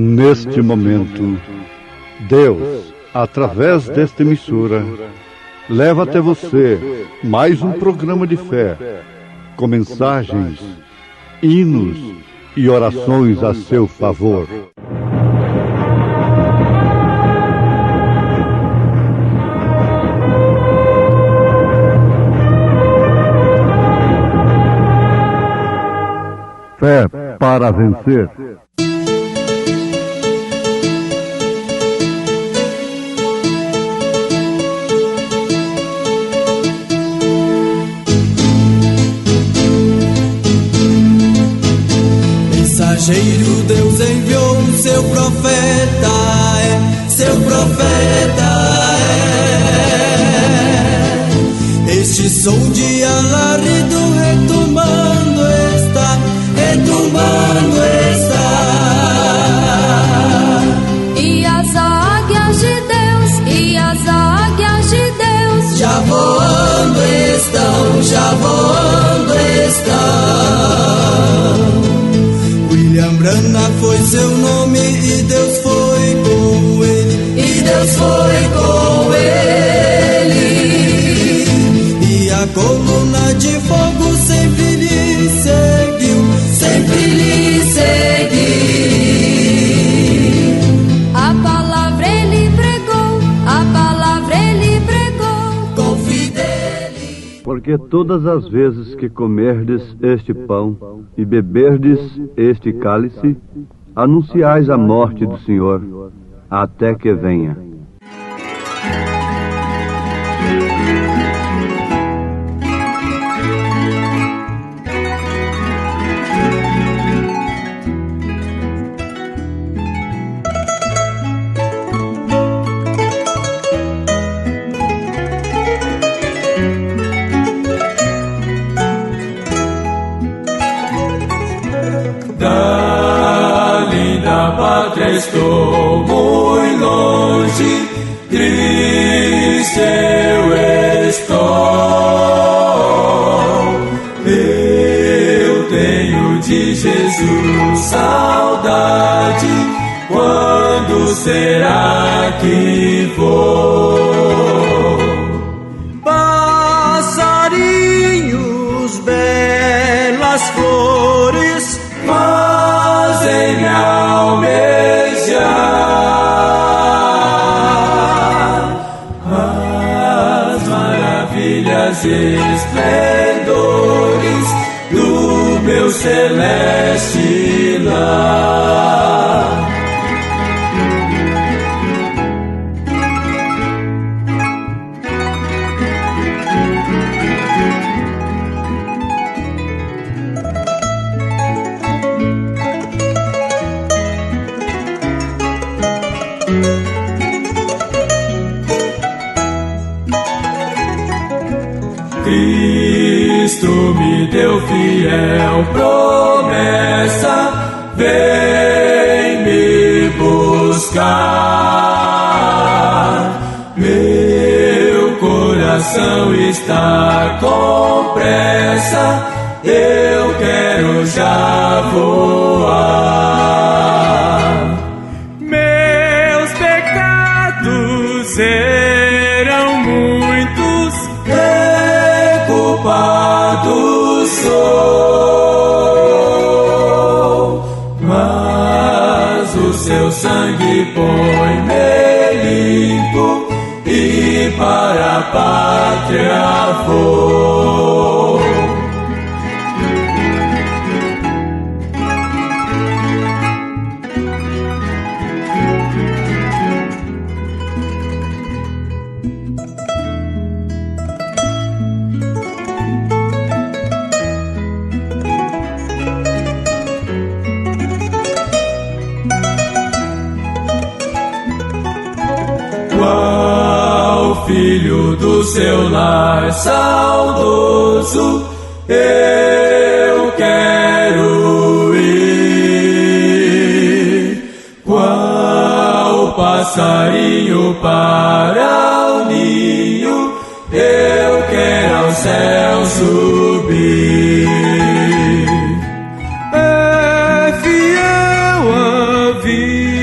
Neste momento, Deus, através desta emissora, leva até você mais um programa de fé, com mensagens, hinos e orações a seu favor. Fé para vencer. Mensageiro, Deus enviou o seu profeta, seu profeta é. Este som de alarido retumbando está, retumbando está. E as águias de Deus, e as águias de Deus já voando estão, já voando estão. William Branham foi seu nome e Deus foi com ele, e Deus foi com ele. E a coluna de fogo sempre lhe seguiu, sempre lhe seguiu. A palavra ele pregou, a palavra ele pregou com fidelidade. Porque todas as vezes que comerdes este pão e beberdes este cálice, anunciais a morte do Senhor, até que venha. Estou muito longe, triste eu estou. Eu tenho de Jesus saudade. Quando será que vou? Passarinhos, belas flores, fazem-me as maravilhas e esplendores do meu celeste lar. Cristo me deu fiel promessa, vem me buscar. Meu coração está com pressa, eu quero já voar. Meus pecados eram muitos, culpado sou, mas o seu sangue põe-me limpo e para a pátria vou. Qual filho do seu lar saudoso eu quero ir? Qual passarinho para o ninho eu quero ao céu subir? é fiel a vida.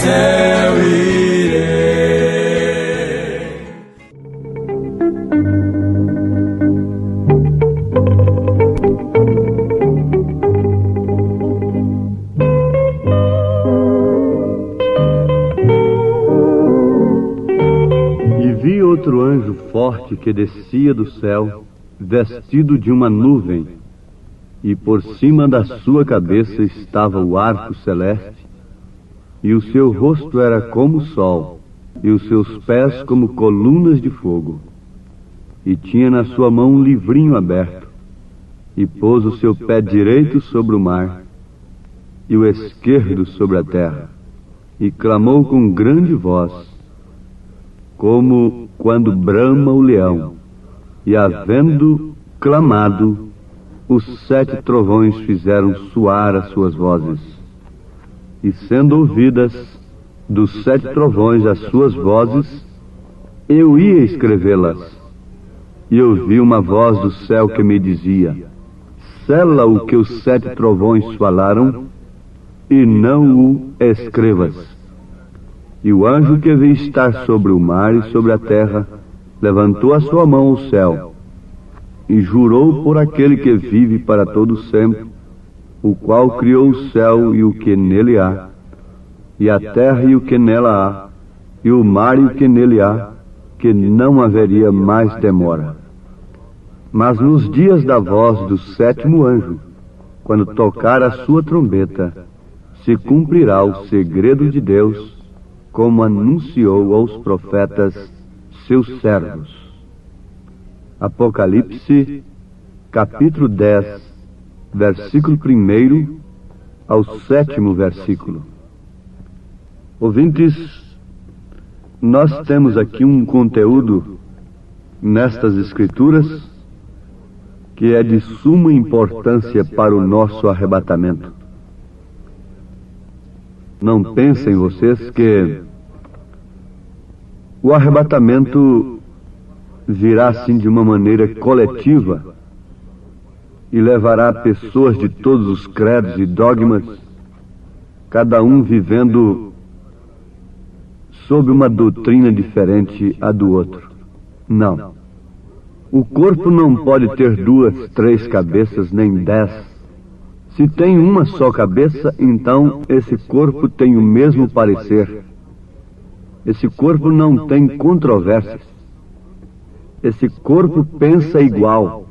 céu irei. Vi outro anjo forte que descia do céu, vestido de uma nuvem, e por cima da sua cabeça estava o arco celeste, e o seu rosto era como o sol, e os seus pés como colunas de fogo. E tinha na sua mão um livrinho aberto, e pôs o seu pé direito sobre o mar, e o esquerdo sobre a terra, e clamou com grande voz, como quando brama o leão, e havendo clamado, os 7 trovões fizeram soar as suas vozes. E sendo ouvidas dos 7 trovões as suas vozes, eu ia escrevê-las. E ouvi uma voz do céu que me dizia: sela o que os 7 trovões falaram, e não o escrevas. E o anjo que vi estar sobre o mar e sobre a terra levantou a sua mão ao céu e jurou por aquele que vive para todo sempre, o qual criou o céu e o que nele há, e a terra e o que nela há, e o mar e o que nele há, que não haveria mais demora. Mas nos dias da voz do 7º anjo, quando tocar a sua trombeta, se cumprirá o segredo de Deus, como anunciou aos profetas seus servos. Apocalipse, capítulo 10, versículo 1 ao 7º versículo. Ouvintes, nós temos aqui um conteúdo nestas escrituras que é de suma importância para o nosso arrebatamento. Não pensem vocês que o arrebatamento virá assim de uma maneira coletiva e levará pessoas de todos os credos e dogmas, cada um vivendo sob uma doutrina diferente a do outro. Não. O corpo não pode ter 2, 3 cabeças, nem 10. Se tem uma só cabeça, então esse corpo tem o mesmo parecer. Esse corpo não tem controvérsias. Esse corpo pensa igual.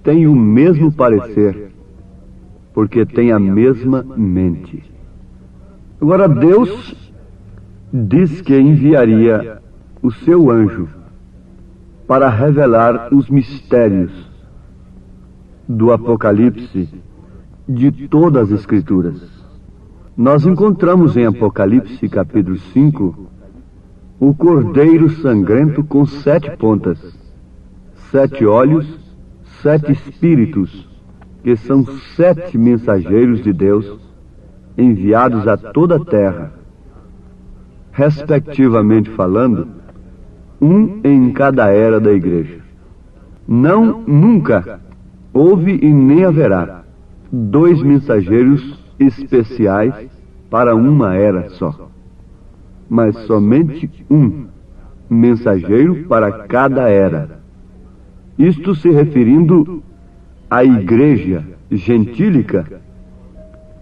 Tem o mesmo parecer, porque tem a mesma mente. Agora Deus diz que enviaria o seu anjo para revelar os mistérios do Apocalipse, de todas as Escrituras. Nós encontramos em Apocalipse capítulo 5 o cordeiro sangrento com 7 pontas, 7 olhos, 7 espíritos, que são 7 mensageiros de Deus enviados a toda a terra, respectivamente falando, um em cada era da igreja. Não, nunca houve e nem haverá 2 mensageiros especiais para uma era só, mas somente um mensageiro para cada era. Isto se referindo à igreja gentílica,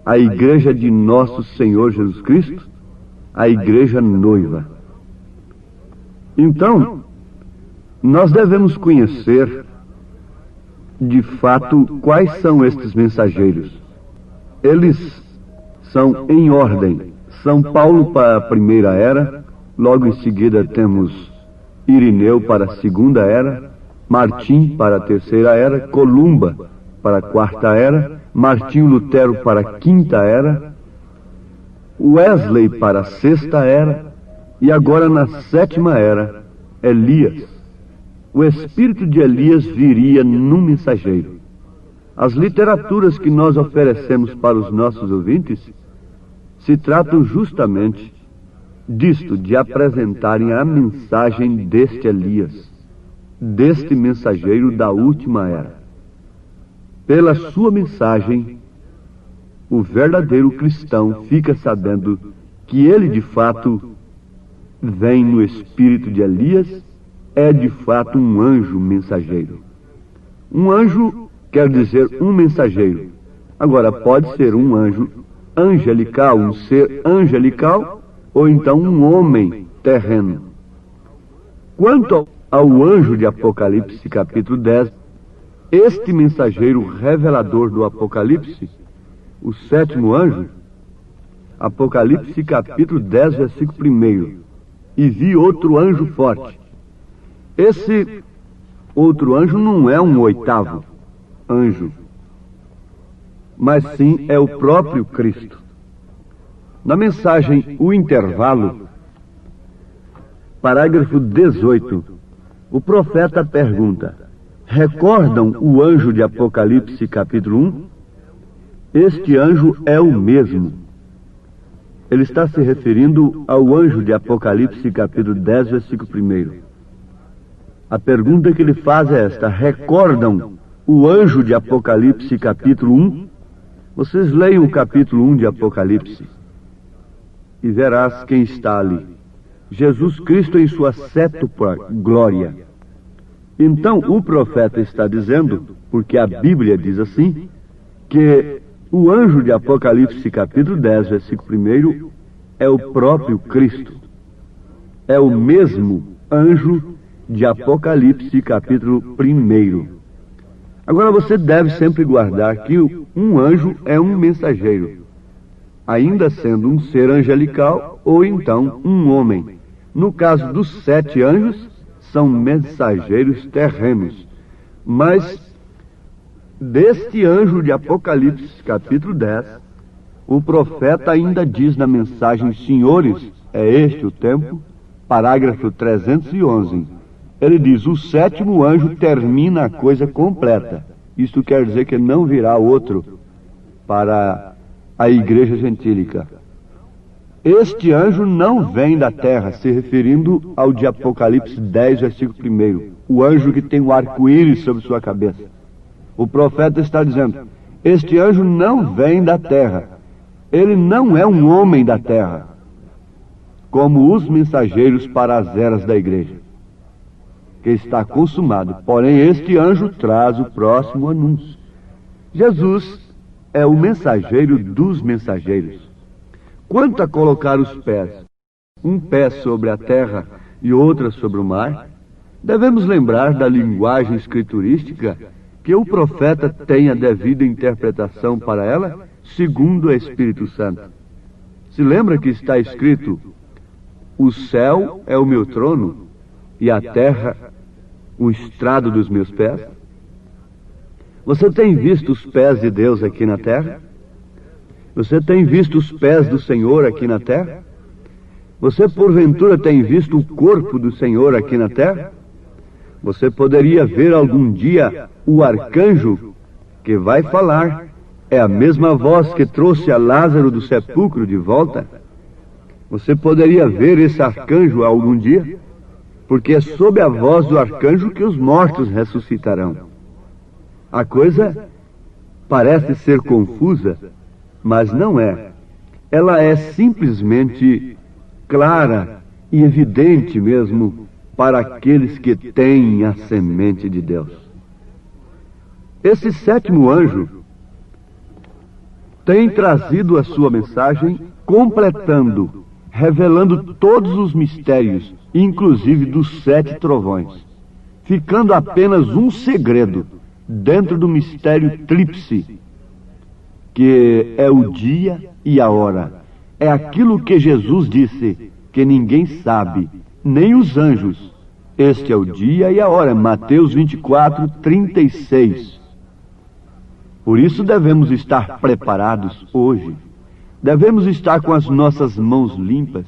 à igreja de nosso Senhor Jesus Cristo, a igreja noiva. Então, nós devemos conhecer de fato quais são estes mensageiros. Eles são em ordem: São Paulo para a primeira era, logo em seguida temos Irineu para a segunda era, Martim para a terceira era, Columba para a quarta era, Martinho Lutero para a quinta era, Wesley para a sexta era, e agora na sétima era, Elias. O espírito de Elias viria num mensageiro. As literaturas que nós oferecemos para os nossos ouvintes se tratam justamente disto, de apresentarem a mensagem deste Elias, deste mensageiro da última era. Pela sua mensagem, o verdadeiro cristão fica sabendo que ele de fato vem no espírito de Elias, é de fato um anjo mensageiro. Um anjo quer dizer um mensageiro. Agora, pode ser um anjo angelical, um ser angelical, ou então um homem terreno. Quanto ao anjo de Apocalipse, capítulo 10, este mensageiro revelador do Apocalipse, o sétimo anjo, Apocalipse, capítulo 10, versículo 1, e vi outro anjo forte. Esse outro anjo não é um oitavo anjo, mas sim é o próprio Cristo. Na mensagem O Intervalo, parágrafo 18, o profeta pergunta: recordam o anjo de Apocalipse capítulo 1? Este anjo é o mesmo. Ele está se referindo ao anjo de Apocalipse capítulo 10, versículo 1. A pergunta que ele faz é esta: recordam o anjo de Apocalipse capítulo 1? Vocês leiam o capítulo 1 de Apocalipse e verás quem está ali. Jesus Cristo em sua sétupla glória. Então o profeta está dizendo, porque a Bíblia diz assim, que o anjo de Apocalipse capítulo 10, versículo 1, é o próprio Cristo. É o mesmo anjo de Apocalipse capítulo 1. Agora você deve sempre guardar que um anjo é um mensageiro, ainda sendo um ser angelical ou então um homem. No caso dos 7 anjos, são mensageiros terrenos. Mas deste anjo de Apocalipse capítulo 10, o profeta ainda diz na mensagem: senhores, é este o tempo, parágrafo 311. Ele diz: o sétimo anjo termina a coisa completa. Isto quer dizer que não virá outro para a igreja gentílica. Este anjo não vem da terra, se referindo ao de Apocalipse 10, versículo 1, o anjo que tem o arco-íris sobre sua cabeça. O profeta está dizendo: este anjo não vem da terra, ele não é um homem da terra, como os mensageiros para as eras da igreja, que está consumado. Porém, este anjo traz o próximo anúncio. Jesus é o mensageiro dos mensageiros. Quanto a colocar os pés, um pé sobre a terra e outra sobre o mar, devemos lembrar da linguagem escriturística, que o profeta tem a devida interpretação para ela, segundo o Espírito Santo. Se lembra que está escrito: o céu é o meu trono e a terra o estrado dos meus pés? Você tem visto os pés de Deus aqui na terra? Você tem visto os pés do Senhor aqui na terra? Você porventura tem visto o corpo do Senhor aqui na terra? Você poderia ver algum dia o arcanjo que vai falar. É a mesma voz que trouxe a Lázaro do sepulcro de volta. Você poderia ver esse arcanjo algum dia? Porque é sob a voz do arcanjo que os mortos ressuscitarão. A coisa parece ser confusa, mas não é. Ela é simplesmente clara e evidente mesmo para aqueles que têm a semente de Deus. Esse sétimo anjo tem trazido a sua mensagem, completando, revelando todos os mistérios, inclusive dos 7 trovões, ficando apenas um segredo dentro do mistério tríplice, que é o dia e a hora. É aquilo que Jesus disse, que ninguém sabe, nem os anjos. Este é o dia e a hora. Mateus 24, 36. Por isso devemos estar preparados hoje. Devemos estar com as nossas mãos limpas,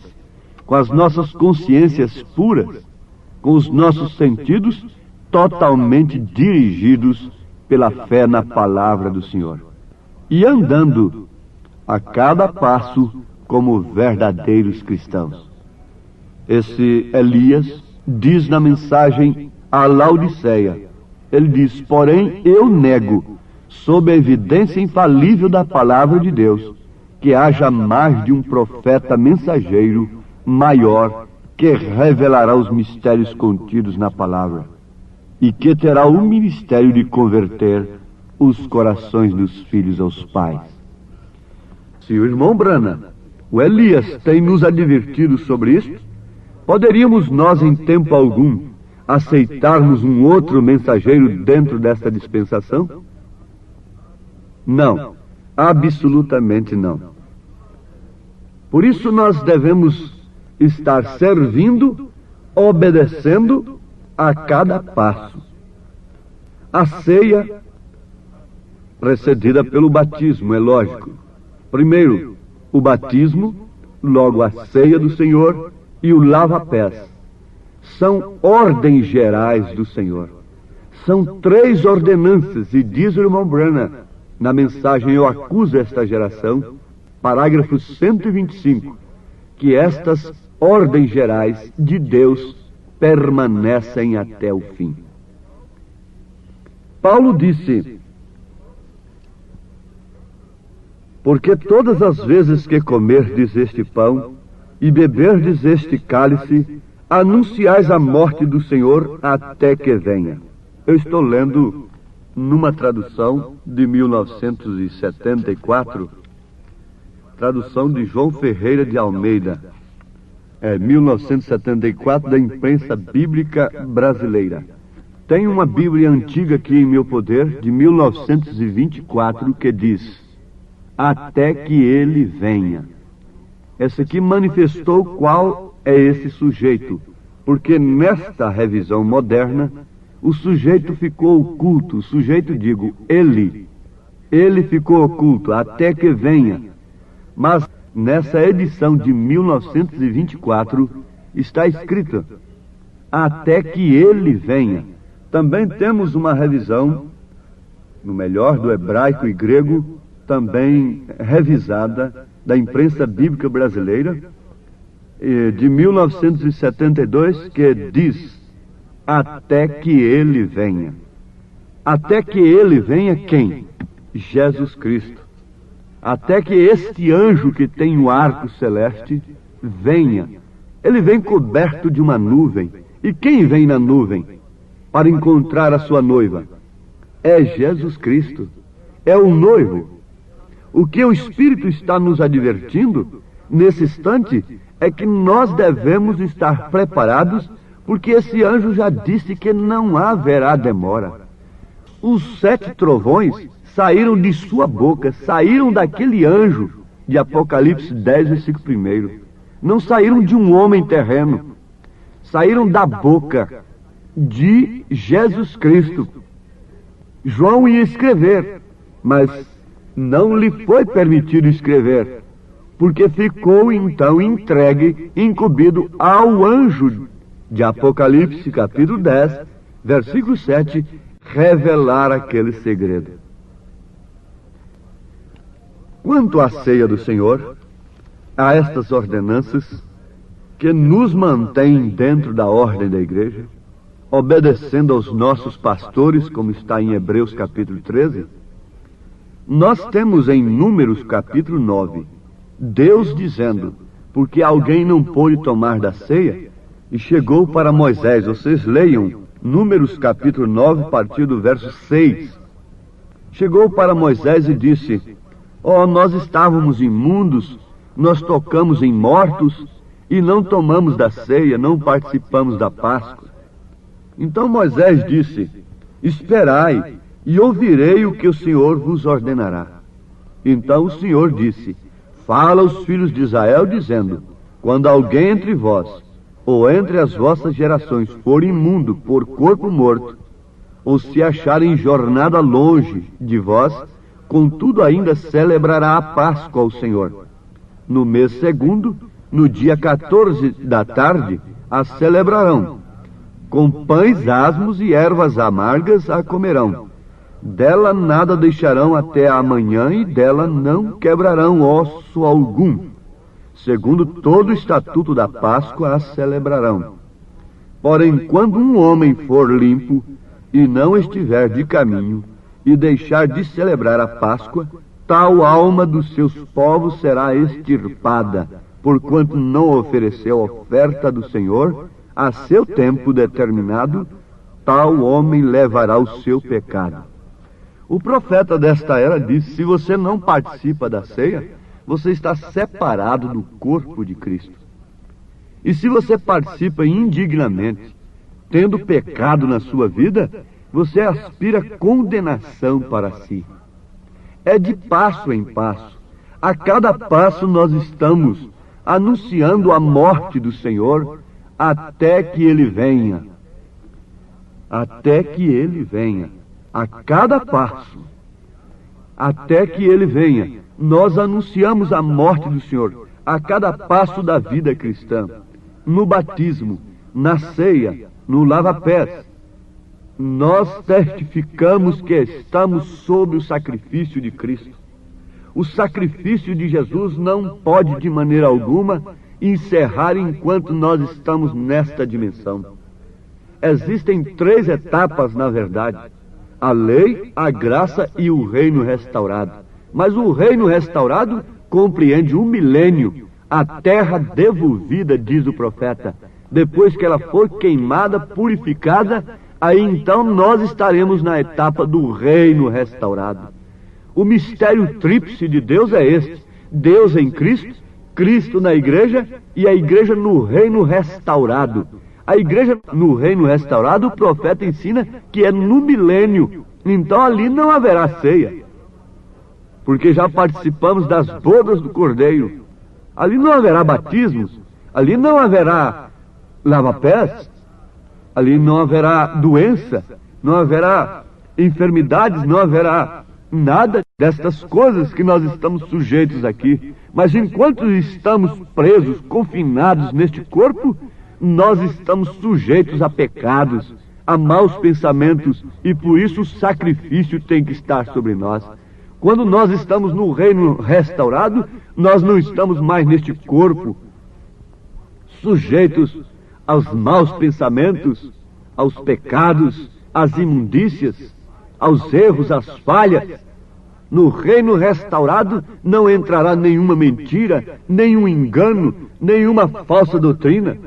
com as nossas consciências puras, com os nossos sentidos totalmente dirigidos pela fé na palavra do Senhor, e andando a cada passo como verdadeiros cristãos. Esse Elias diz na mensagem à Laodiceia, ele diz: porém eu nego, sob a evidência infalível da palavra de Deus, que haja mais de um profeta mensageiro maior que revelará os mistérios contidos na palavra e que terá o ministério de converter os corações dos filhos aos pais. Se o irmão Branham, o Elias, tem nos advertido sobre isto, poderíamos nós, em tempo algum, aceitarmos um outro mensageiro dentro desta dispensação? Não, absolutamente não. Por isso nós devemos estar servindo, obedecendo a cada passo. A ceia, precedida pelo batismo, é lógico. Primeiro, o batismo, logo a ceia do Senhor e o lava-pés. São ordens gerais do Senhor. São 3 ordenanças, e diz o irmão Branham, na mensagem Eu Acuso Esta Geração, parágrafo 125, que estas ordens gerais de Deus permanecem até o fim. Paulo disse: porque todas as vezes que comerdes este pão e beberdes este cálice, anunciais a morte do Senhor até que venha. Eu estou lendo numa tradução de 1974, tradução de João Ferreira de Almeida, 1974, da Imprensa Bíblica Brasileira. Tem uma Bíblia antiga aqui em meu poder, de 1924, que diz: até que ele venha. Essa aqui manifestou qual é esse sujeito, porque nesta revisão moderna, o sujeito ficou oculto. O sujeito, digo, ele ficou oculto, até que venha. Mas nessa edição de 1924 está escrito: até que ele venha. Também temos uma revisão, no melhor do hebraico e grego, também revisada, da Imprensa Bíblica Brasileira, de 1972, que diz: até que ele venha. Até que ele venha quem? Jesus Cristo. Até que este anjo que tem o arco celeste venha. Ele vem coberto de uma nuvem. E quem vem na nuvem para encontrar a sua noiva? É Jesus Cristo. É o noivo. O que o Espírito está nos advertindo nesse instante é que nós devemos estar preparados, porque esse anjo já disse que não haverá demora. Os 7 trovões saíram de sua boca, saíram daquele anjo de Apocalipse 10, versículo 1. Não saíram de um homem terreno, saíram da boca de Jesus Cristo. João ia escrever, mas não lhe foi permitido escrever, porque ficou então entregue, incumbido ao anjo de Apocalipse, capítulo 10, versículo 7, revelar aquele segredo. Quanto à ceia do Senhor, há estas ordenanças que nos mantêm dentro da ordem da igreja, obedecendo aos nossos pastores, como está em Hebreus capítulo 13. Nós temos em Números capítulo 9, Deus dizendo: porque alguém não pôde tomar da ceia, e chegou para Moisés. Vocês leiam Números capítulo 9, a partir do verso 6. Chegou para Moisés e disse: nós estávamos imundos, nós tocamos em mortos, e não tomamos da ceia, não participamos da Páscoa. Então Moisés disse: esperai, e ouvirei o que o Senhor vos ordenará. Então o Senhor disse: fala aos filhos de Israel, dizendo: quando alguém entre vós, ou entre as vossas gerações, for imundo por corpo morto, ou se achar em jornada longe de vós, contudo ainda celebrará a Páscoa ao Senhor. No mês segundo, no dia 14 da tarde, a celebrarão. Com pães asmos e ervas amargas a comerão. Dela nada deixarão até amanhã, e dela não quebrarão osso algum. Segundo todo o estatuto da Páscoa a celebrarão. Porém, quando um homem for limpo e não estiver de caminho, e deixar de celebrar a Páscoa, tal alma dos seus povos será extirpada, porquanto não ofereceu oferta do Senhor a seu tempo determinado, tal homem levará o seu pecado. O profeta desta era disse: se você não participa da ceia, você está separado do corpo de Cristo. E se você participa indignamente, tendo pecado na sua vida, você aspira condenação para si. É de passo em passo. A cada passo nós estamos anunciando a morte do Senhor até que Ele venha. Até que Ele venha. A cada passo. Até que Ele venha. Nós anunciamos a morte do Senhor a cada passo da vida cristã. No batismo, na ceia, no lava-pés. Nós testificamos que estamos sob o sacrifício de Cristo. O sacrifício de Jesus não pode de maneira alguma encerrar enquanto nós estamos nesta dimensão. Existem 3 etapas, na verdade: a lei, a graça e o reino restaurado. Mas o reino restaurado compreende 1 milênio, a terra devolvida, diz o profeta. Depois que ela for queimada, purificada, aí então nós estaremos na etapa do reino restaurado. O mistério tríplice de Deus é este: Deus em Cristo, Cristo na igreja e a igreja no reino restaurado. A igreja no reino restaurado, o profeta ensina que é no milênio. Então ali não haverá ceia, porque já participamos das bodas do Cordeiro. Ali não haverá batismos, ali não haverá lava-pés, ali não haverá doença, não haverá enfermidades, não haverá nada destas coisas que nós estamos sujeitos aqui. Mas enquanto estamos presos, confinados neste corpo, nós estamos sujeitos a pecados, a maus pensamentos, e por isso o sacrifício tem que estar sobre nós. Quando nós estamos no reino restaurado, nós não estamos mais neste corpo, sujeitos aos maus pensamentos, aos pecados, às imundícias, aos erros, às falhas. No reino restaurado não entrará nenhuma mentira, nenhum engano, nenhuma falsa doutrina.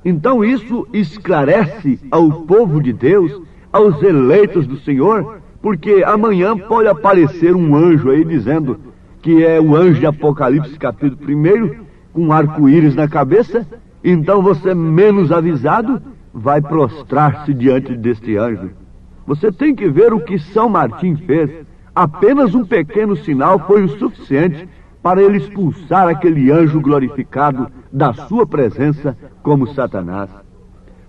Então isso esclarece ao povo de Deus, aos eleitos do Senhor, porque amanhã pode aparecer um anjo aí dizendo que é o anjo de Apocalipse capítulo 1, com um arco-íris na cabeça. Então você, menos avisado, vai prostrar-se diante deste anjo. Você tem que ver o que São Martim fez. Apenas um pequeno sinal foi o suficiente para ele expulsar aquele anjo glorificado da sua presença como Satanás.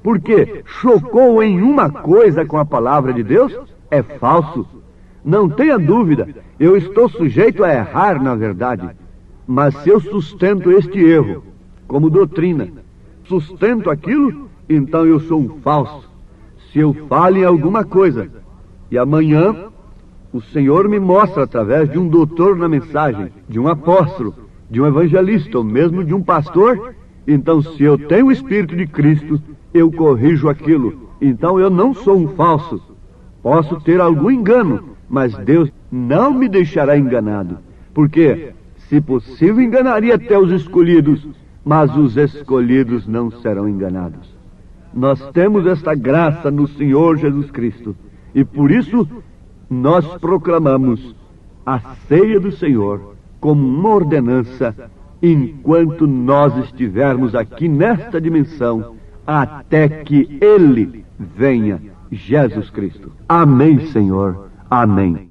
Porque chocou em uma coisa com a palavra de Deus, é falso. Não tenha dúvida, eu estou sujeito a errar, na verdade. Mas se eu sustento este erro como doutrina, sustento aquilo, então eu sou um falso. Se eu falo em alguma coisa, e amanhã o Senhor me mostra através de um doutor na mensagem, de um apóstolo, de um evangelista, ou mesmo de um pastor, então se eu tenho o Espírito de Cristo, eu corrijo aquilo. Então eu não sou um falso. Posso ter algum engano, mas Deus não me deixará enganado. Porque, se possível, enganaria até os escolhidos, mas os escolhidos não serão enganados. Nós temos esta graça no Senhor Jesus Cristo, e por isso nós proclamamos a ceia do Senhor como uma ordenança enquanto nós estivermos aqui nesta dimensão, até que Ele venha, Jesus Cristo. Amém, Senhor. Amém.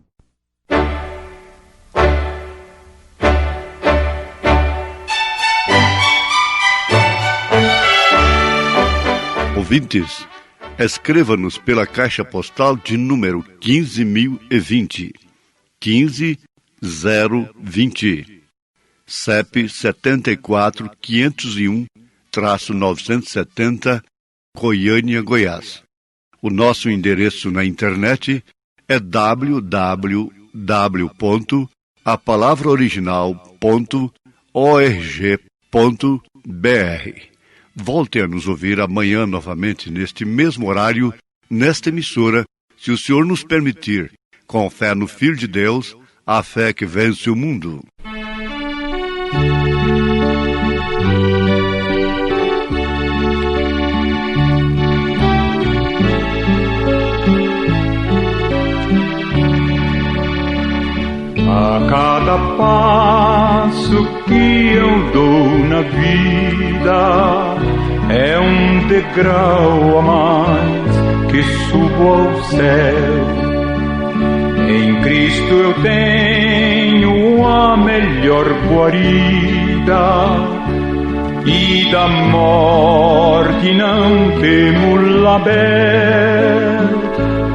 Ouvintes, escreva-nos pela caixa postal de número 15.020, 15020, CEP 74.501-970, Goiânia, Goiás. O nosso endereço na internet é www.apalavraoriginal.org.br. Volte a nos ouvir amanhã novamente neste mesmo horário, nesta emissora, se o Senhor nos permitir, com fé no Filho de Deus, a fé que vence o mundo. A cada passo que eu dou na vida é um degrau a mais que subo ao céu. Em Cristo eu tenho a melhor guarida e da morte não temo label.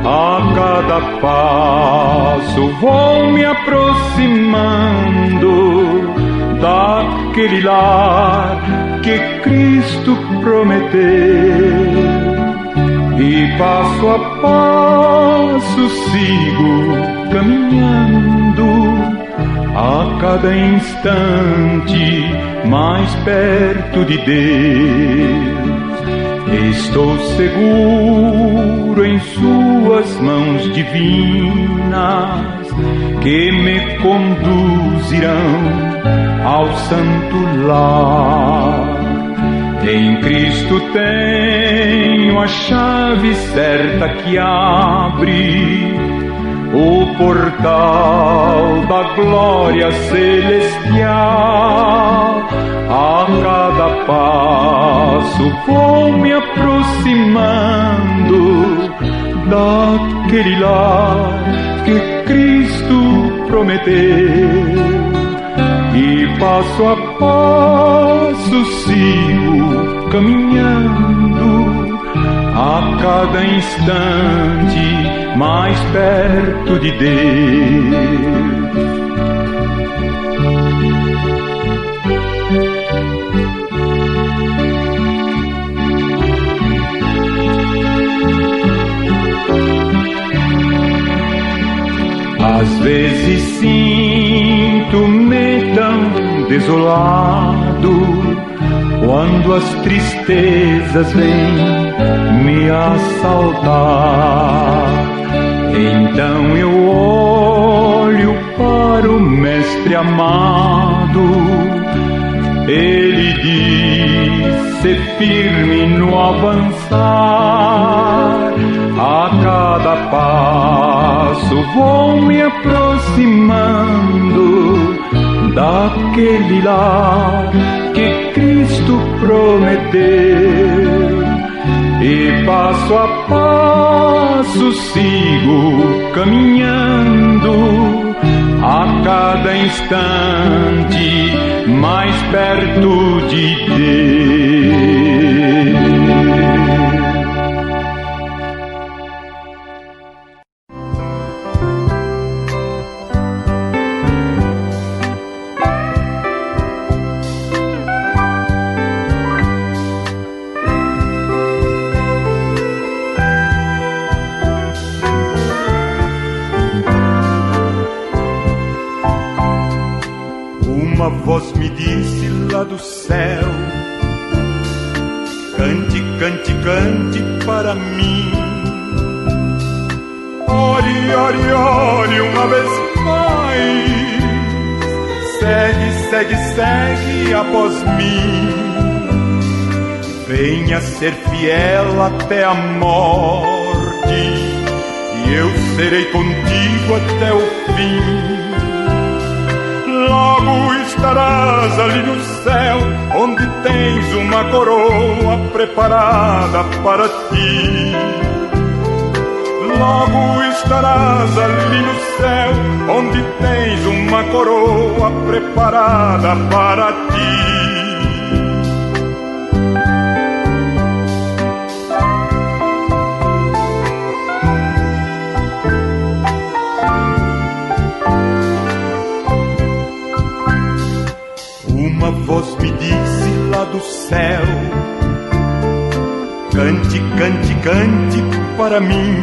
A cada passo vou me aproximando daquele lar que Cristo prometeu. E passo a passo sigo caminhando, a cada instante mais perto de Deus. Estou seguro em suas mãos divinas, que me conduzirão ao santo lar. Em Cristo tenho a chave certa que abre o portal da glória celestial. A cada passo vou me aproximando daquele lar que Cristo prometeu. E passo a passo sigo caminhando, a cada instante mais perto de Deus. Às vezes sinto-me tão desolado quando as tristezas vêm me assaltar. Então eu olho para o Mestre amado. Ele diz: ser firme no avançar. A cada passo vou me aproximando daquele lar que Cristo prometeu. E passo a passo sigo caminhando, a cada instante mais perto de Deus. Uma voz me disse lá do céu: cante, cante, cante para mim. Ore, ore, ore uma vez mais. Segue, segue, segue após mim. Venha ser fiel até a morte, e eu serei contigo até o fim. Logo estarás ali no céu, onde tens uma coroa preparada para ti. Logo estarás ali no céu, onde tens uma coroa preparada para ti. Uma voz me disse lá do céu: cante, cante, cante para mim.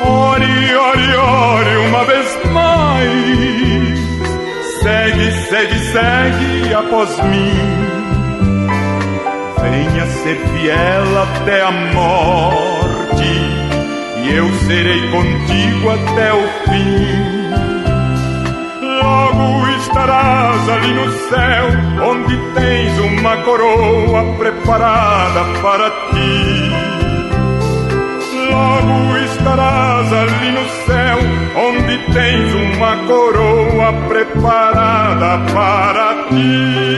Ore, ore, ore uma vez mais. Segue, segue, segue após mim. Venha ser fiel até a morte, e e eu serei contigo até o fim. Logo estarás ali no céu, onde tens uma coroa preparada para ti. Logo estarás ali no céu, onde tens uma coroa preparada para ti.